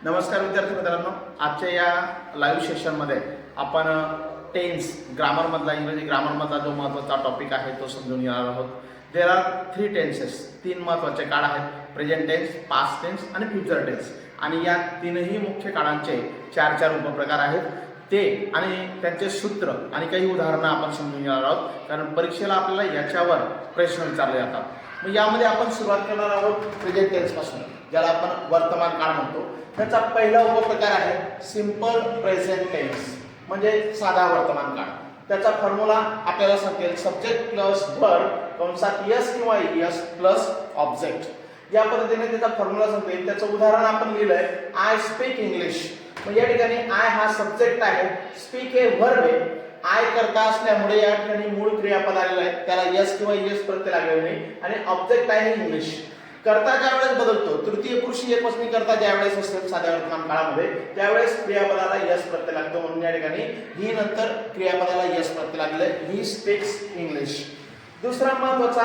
नमस्कार विद्यार्थी मित्रांनो, आजच्या या लाईव्ह सेशनमध्ये आपण टेन्स ग्रामरमधला इंग्रजी ग्रामरमधला जो महत्त्वाचा टॉपिक आहे तो समजून घेणार आहोत. देर आर 3 टेन्सेस, 3 महत्त्वाचे काळ आहेत. प्रेझेंट टेन्स, पास्ट टेन्स आणि फ्युचर टेन्स. आणि या तीनही मुख्य काळांचे 4 उपप्रकार आहेत. ते आणि त्यांचे सूत्र आणि काही उदाहरणं आपण समजून घेणार आहोत, कारण परीक्षेला आपल्याला याच्यावर प्रश्न विचारले जातात. मग यामध्ये आपण सुरुवात करणार आहोत प्रेझेंट टेन्सपासून, ज्याला आपण वर्तमान काळ म्हणतो. त्याचा पहिला उपप्रकार आहे सिंपल प्रेझेंट टेन्स, म्हणजे साधा वर्तमान काळ. त्याचा फॉर्म्युला आपल्याला सांगेल सब्जेक्ट प्लस वर्ब कंसात यस किंवा एस प्लस ऑब्जेक्ट. या पद्धतीने त्याचा फॉर्म्युला सांगेल. त्याचं उदाहरण आपण लिहिलंय आय स्पीक इंग्लिश. मग या ठिकाणी आय हा सब्जेक्ट आहे, स्पीक हे वर्ब आहे. आय करता असल्यामुळे या ठिकाणी मूळ क्रियापद आलेलं आहे, त्याला यस किंवा एस प्रत्यय लागलेला नाही. आणि ऑब्जेक्ट आहे इंग्लिश. करता ज्यावेळेस बदलतो, तृतीय पुरुषी एकवचनी करता ज्यावेळेस असते साध्या वर्तमान काळामध्ये, त्यावेळेस क्रियापदाला यस प्रत्यय लागतो. म्हणून या ठिकाणी ही नंतर क्रियापदाला यस प्रत्यय लागलेला आहे. He speaks English. दुसरा महत्त्वाचा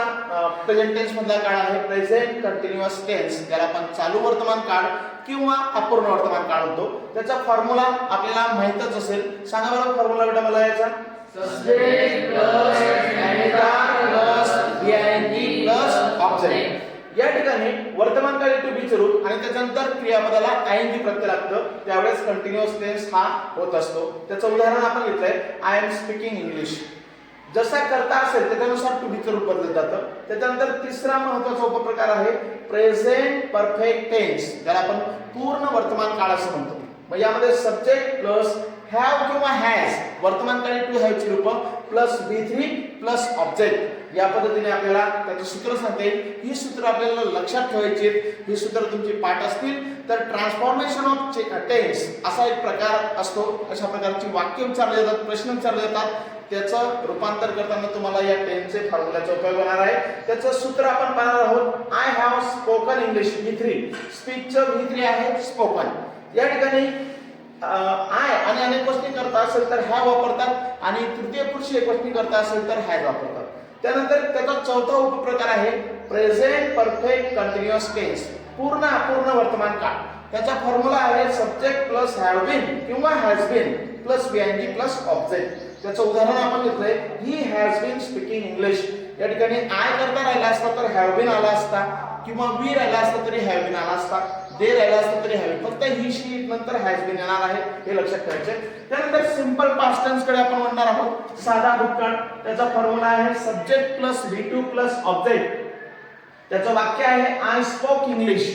प्रेझेंट टेन्स मधला काळ आहे प्रेझेंट कंटिन्युअस टेन्स, ज्याला आपण चालू वर्तमान काळ किंवा अपूर्ण वर्तमान काळ म्हणतो. त्याचा फॉर्म्युला आपल्याला माहितच असेल. सांगा बरं फॉर्म्युला बेटा मला याचा. सब्जेक्ट प्लस एनिदार प्लस बीआयएनजी प्लस ऑब्जेक्ट. या ठिकाणी वर्तमान काळी टू बी चे रूप आणि त्याच्यानंतर क्रियापदाला आयएनजी प्रत्यय लागतं, त्यावेळेस कंटिन्युअस टेन्स हा होत असतो. त्याचं उदाहरण आपण घेतलंय आय एम स्पीकिंग इंग्लिश. जसा करता असेल त्याच्यानुसार टू बी चे रूप बदलत जातं. त्याच्यानंतर तिसरा महत्त्वाचा उपप्रकार आहे प्रेझेंट परफेक्ट टेन्स, ज्याला आपण पूर्ण वर्तमान काळ असं म्हणतो. मग यामध्ये सब्जेक्ट प्लस हॅव किंवा हॅज वर्तमान काळी टू हॅव ची रूप प्लस V3 प्लस ऑब्जेक्ट. या पद्धतीने आपल्याला त्याचे सूत्र सांगते. ही सूत्र आपल्याला लक्षात ठेवायची. ही सूत्र तुमची पाठ असतील तर ट्रान्सफॉर्मेशन ऑफ टेन्स असा एक प्रकार असतो. अशा प्रकारची वाक्य विचारले जातात, प्रश्न विचारले जातात. त्याचं रूपांतर करताना तुम्हाला या टेन्सचे फॉर्म्युल्याचा उपयोग होणार आहे. त्याचं सूत्र आपण पाहणार आहोत. I have spoken English V3. स्पीकचं V3 आहे स्पोकन. या ठिकाणी आय आणि अनेकवचनी करता असेल तर हॅव वापरतात आणि तृतीय पुरुषी एकवचनी करता असेल तर हॅज वापरतात. त्यानंतर त्याचा चौथा उपप्रकार आहे प्रेझेंट परफेक्ट कंटिन्युअस टेन्स, पूर्ण अपूर्ण वर्तमान काळ. त्याचा फॉर्म्युला आहे सब्जेक्ट प्लस हॅव बीन किंवा has been plus बीआयएनजी plus object. त्याचं उदाहरण आपण घेतलंय he has been speaking English. या ठिकाणी आय करता राहिला असता तर हॅव बीन आला असता, किंवा वी राहिला असता तरी हॅव बीन आला असता, दे राहिला असता तरी हॅव. फक्त ही शी नंतर हॅज बीन येणार आहे, हे लक्षात ठेवायचे. त्यानंतर सिंपल पास्ट टेन्स कडे आपण म्हणणार आहोत. साधा भूतकाळ. त्याचा फॉर्म्युला आहे subject plus V2 plus object. त्याचं वाक्य आहे I spoke English.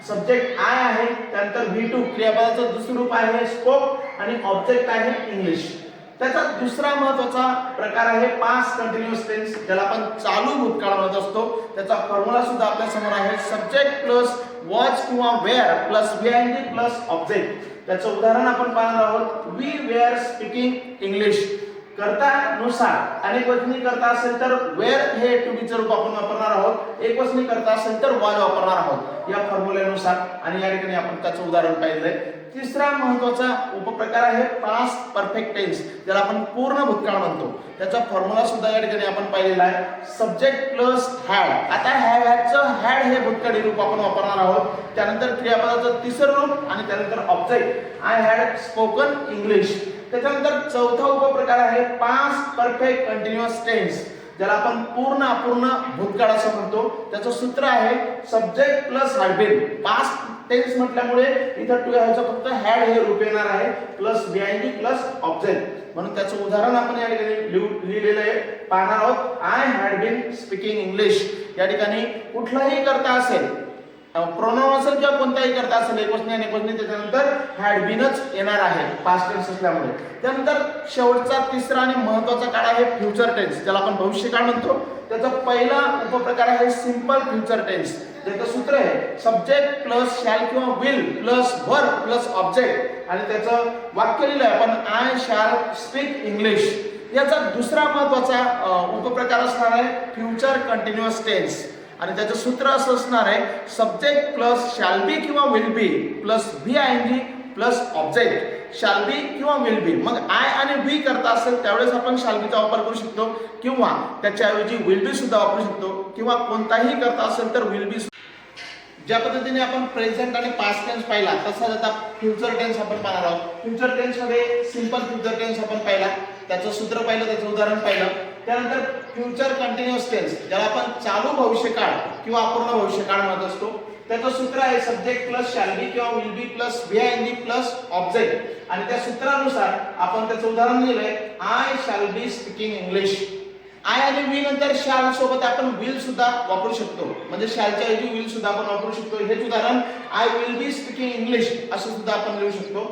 Subject I आहे, त्यानंतर V2 क्रियापदाचं दुसरं रूप आहे स्पोक आणि ऑब्जेक्ट आहे इंग्लिश. त्याचा दुसरा महत्त्वाचा प्रकार आहे पास्ट कंटिन्युअस टेन्स, ज्याला आपण चालू भूतकाळ म्हणत असतो. त्याचा फॉर्म्युला सुद्धा आपल्या समोर आहे सब्जेक्ट प्लस वॉच किंवा वेअर प्लस बीआयएनजी प्लस ऑब्जेक्ट. त्याचं उदाहरण आपण पाहणार आहोत. We were speaking English. करता नुसार अनेकवचनी करता असेल तर वेअर हे टू बी चे रूप आपण वापरणार आहोत. एकवचनी करता असेल तर वॉच वापरणार आहोत या फॉर्म्युल्यानुसार. आणि या ठिकाणी आपण त्याचं उदाहरण पाहिलंय. तिसरा महत्त्वाचा उपप्रकार आहे पास्ट परफेक्ट टेन्स, ज्याला आपण पूर्ण भूतकाळ म्हणतो. त्याचा फॉर्म्युला सुद्धा या ठिकाणी आपण पाहिलेला आहे सब्जेक्ट प्लस हॅड. आता हॅडचं हॅड हे भूतकाळी रूप आपण वापरणार आहोत. त्यानंतर क्रियापदाचं तिसरं रूप आणि त्यानंतर object I had spoken English. त्याच्यानंतर चौथा उपप्रकार आहे पास्ट परफेक्ट कंटिन्युअस टेन्स, ज्याला आपण पूर्ण अपूर्ण भूतकाळ असं म्हणतो. त्याचं सूत्र आहे subject plus had been. Past tense म्हटल्यामुळे इथं टू हॅवचं फक्त हॅड हे रूप येणार आहे प्लस बीआयएनजी प्लस ऑब्जेक्ट. म्हणून त्याचं उदाहरण आपण या ठिकाणी लिहिलेलं आहे, पाहणार आहोत. I had been speaking English. या ठिकाणी कुठलाही करता असेल, प्रोनाउन असेल किंवा कोणताही करता असेल, एकवचनी आणि एकवचनी, त्याच्यानंतर हॅड बीनच येणार आहे पास्ट टेन्स असल्यामुळे. त्यानंतर शेवटचा तिसरा आणि महत्त्वाचा काळ आहे फ्युचर टेन्स, ज्याला आपण भविष्यकाळ म्हणतो. त्याचा पहिला उपप्रकार आहे सिंपल फ्युचर टेन्स. त्याचं सूत्र आहे सब्जेक्ट प्लस शॅल किंवा will plus verb plus object. आणि त्याचं वाक्य लिहिलंय आपण आय शॅल स्पीक इंग्लिश. याचा दुसरा महत्त्वाचा उपप्रकार असणार आहे फ्युचर कंटिन्युअस टेन्स. आणि त्याचं सूत्र असं असणार आहे सब्जेक्ट प्लस शॅल बी किंवा will be plus बीआयएनजी plus object. Shall be किंवा विल बी. मग आय आणि बी करता असेल त्यावेळेस आपण शॅल बीचा वापर करू शकतो, किंवा त्याच्याऐवजी विल बी सुद्धा वापरू शकतो, किंवा कोणताही करता असेल तर विल बी. ज्या पद्धतीने आपण प्रेझेंट आणि पास्ट टेन्स पाहिला तसाच आता फ्युचर टेन्स आपण पाहणार आहोत. फ्युचर टेन्स मध्ये सिंपल फ्युचर टेन्स आपण पाहिला, त्याचं सूत्र पाहिलं, त्याचं उदाहरण पाहिलं. त्यानंतर फ्युचर कंटिन्युअस टेन्स ज्याला आपण चालू भविष्यकाळ किंवा अपूर्ण भविष्यकाळ म्हणत असतो, त्याचं सूत्र आहे सब्जेक्ट प्लस शॅल बी किंवा will be plus VING plus object. आणि त्या सूत्रानुसार आपण त्याचं उदाहरण दिलंय, I shall be speaking English. I आणि वी नंतर शॅल सोबत आपण विल सुद्धा वापरू शकतो, म्हणजे शॅलच्या ऐवजी विल सुद्धा आपण वापरू शकतो. हेच उदाहरण I will be speaking English असं सुद्धा आपण लिहू शकतो.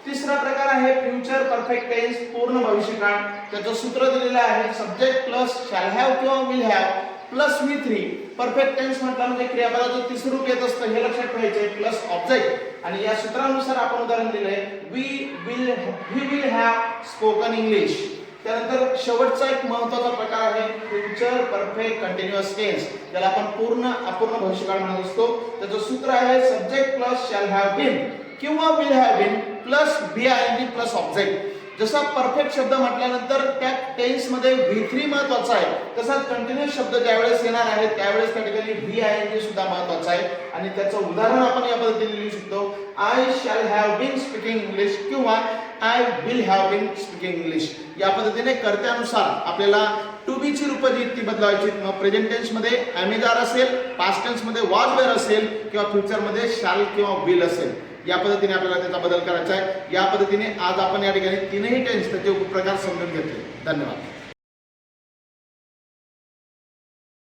तिसरा प्रकार आहे फ्युचर परफेक्ट टेन्स पूर्ण भविष्यकाळ. त्याचं सूत्र दिलेलं आहे सब्जेक्ट प्लस शॅल हॅव किंवा will have plus V3. Perfect tense म्हटलं म्हणजे क्रियापदाचं तिसरं रूप येत असतं हे लक्षात ठेवायचे, प्लस ऑब्जेक्ट. आणि या सूत्रानुसार आपण उदाहरण दिलंय we will have spoken English. त्यानंतर शेवटचा एक महत्त्वाचा प्रकार आहे फ्युचर परफेक्ट कंटिन्युअस टेन्स, ज्याला आपण पूर्ण अपूर्ण भविष्यकाळ म्हणत असतो. त्याचं सूत्र आहे subject plus shall have been किंवा will have been plus VING plus object. जसा परफेक्ट शब्द म्हटल्यानंतर त्या टेन्स मध्ये V3 महत्त्वाचा आहे, तसाच कंटिन्युअस शब्द ज्यावेळेस येणार आहे त्यावेळेस त्या ठिकाणी VING सुद्धा महत्त्वाचा आहे. आणि त्याचं उदाहरण आपण या पद्धतीने लिहू शकतो, I shall have been speaking English किंवा I will have been speaking English. या पद्धतीने कर्त्यानुसार आपल्याला टू बी ची रूप जी ती बदलावायची. मग प्रेझेंट टेन्स मध्ये एम आर असेल, पास्ट टेन्स मध्ये वॉज वेअर असेल किंवा फ्युचर मध्ये शॅल किंवा विल असेल. या पद्धतीने आपल्याला त्याचा बदल करायचा आहे. या पद्धतीने आज आपण या ठिकाणी तीनही टेन्स त्याचे उपप्रकार समजून घेतले. धन्यवाद.